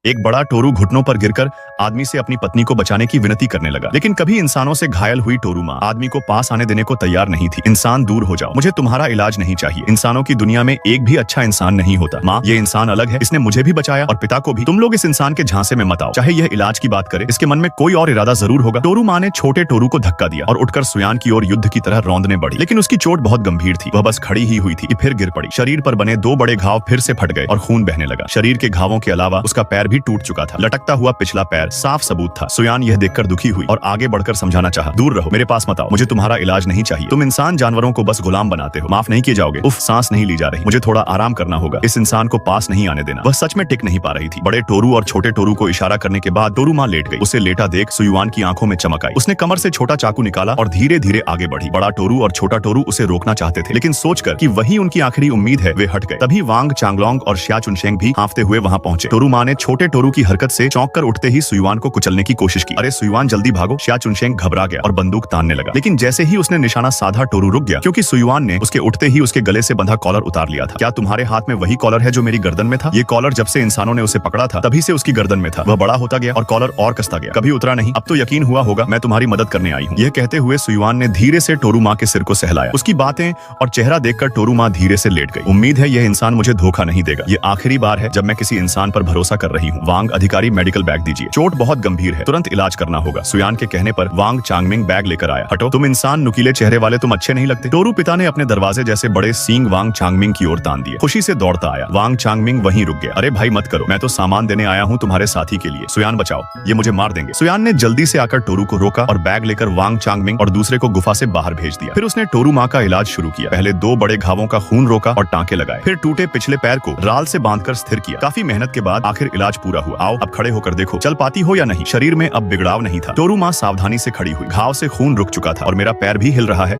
एक बड़ा टोरू घुटनों पर गिरकर आदमी से अपनी पत्नी को बचाने की विनती करने लगा, लेकिन कभी इंसानों से घायल हुई टोरू माँ आदमी को पास आने देने को तैयार नहीं थी। इंसान दूर हो जाओ, मुझे तुम्हारा इलाज नहीं चाहिए। इंसानों की दुनिया में एक भी अच्छा इंसान नहीं होता। माँ, ये इंसान अलग है, इसने मुझे भी बचाया और पिता को भी। तुम लोग इस इंसान के झांसे में मत आओ। चाहे यह इलाज की बात करे, इसके मन में कोई और इरादा जरूर होगा। टोरू माँ ने छोटे टोरू को धक्का दिया और उठकर सुयान की ओर युद्ध की तरह रौंदने बढ़ी, लेकिन उसकी चोट बहुत गंभीर थी। वह बस खड़ी ही हुई थी कि फिर गिर पड़ी। शरीर पर बने 2 बड़े घाव फिर से फट गए और खून बहने लगा। शरीर के घावों के अलावा उसका पैर भी टूट चुका था। लटकता हुआ पिछला पैर साफ सबूत था। सुयान यह देखकर दुखी हुई और आगे बढ़कर समझाना चाहा, दूर रहो, मेरे पास मत आओ, मुझे तुम्हारा इलाज नहीं चाहिए। तुम इंसान जानवरों को बस गुलाम बनाते हो, माफ नहीं किए जाओगे। उफ, सांस नहीं ली जा रही, मुझे थोड़ा आराम करना होगा। इस इंसान को पास नहीं आने देना। वह सच में टिक नहीं पा रही थी। बड़े टोरू और छोटे टोरू को इशारा करने के बाद टोरू माँ लेट गई। उसे लेटा देख सुयुआन की आंखों में चमक आई। उसने कमर से छोटा चाकू निकाला और धीरे धीरे आगे बढ़ी। बड़ा टोरू और छोटा टोरू उसे रोकना चाहते थे, लेकिन सोचकर कि वही उनकी आखिरी उम्मीद है, वे हट गए। तभी वांग चांगलोंग और शिया चुनशेंग भी हांफते हुए वहां पहुंचे। टोरू माँ ने छोटे टोरू की हरकत से चौंक कर उठते ही सुयुआन को कुचलने की कोशिश की। अरे सुयुआन, जल्दी भागो। शिया चुनशेंग घबरा गया और बंदूक तानने लगा, लेकिन जैसे ही उसने निशाना साधा, टोरू रुक गया, क्योंकि सुयुआन ने उसके उठते ही उसके गले से बंधा कॉलर उतार लिया था। क्या तुम्हारे हाथ में वही कॉलर है जो मेरी गर्दन में था? ये कॉलर जब से इंसानों ने उसे पकड़ा था तभी से उसकी गर्दन में था। वह बड़ा होता गया और कॉलर और कसता गया, कभी उतरा नहीं। अब तो यकीन हुआ होगा मैं तुम्हारी मदद करने आई हूँ। यह कहते हुए सुयुआन ने धीरे से टोरू माँ के सिर को सहलाया। उसकी बातें और चेहरा देखकर टोरू माँ धीरे से लेट गई। उम्मीद है यह इंसान मुझे धोखा नहीं देगा। ये आखिरी बार है जब मैं किसी इंसान पर भरोसा कर रही हूँ। वांग अधिकारी, मेडिकल बैग दीजिए, चोट बहुत गंभीर है, तुरंत इलाज करना होगा। सुयान के कहने पर वांग चांगमिंग बैग लेकर आया। हटो, तुम इंसान, नुकीले चेहरे वाले, तुम अच्छे नहीं लगते। टोरू पिता ने अपने दरवाजे जैसे बड़े सींग वांग चांगमिंग की ओर तान दिए। खुशी से दौड़ता आया। वांग चांगमिंग वहीं रुक गया। अरे भाई मत करो, मैं तो सामान देने आया हूँ तुम्हारे साथी के लिए। सुयान बचाओ, ये मुझे मार देंगे। सुयान ने जल्दी से आकर टोरू को रोका और बैग लेकर वांग चांगमिंग और दूसरे को गुफा से बाहर भेज दिया। फिर उसने टोरू माँ का इलाज शुरू किया। पहले 2 बड़े घावों का खून रोका और टांके लगाए, फिर टूटे पिछले पैर को राल से बांधकर स्थिर किया। काफी मेहनत के बाद आखिर इलाज पूरा हुआ। आओ अब खड़े होकर देखो, चल पाती हो या नहीं। शरीर में अब बिगड़ाव नहीं था। टोरू माँ सावधानी से खड़ी हुई। घाव से खून रुक चुका था और मेरा पैर भी हिल रहा है।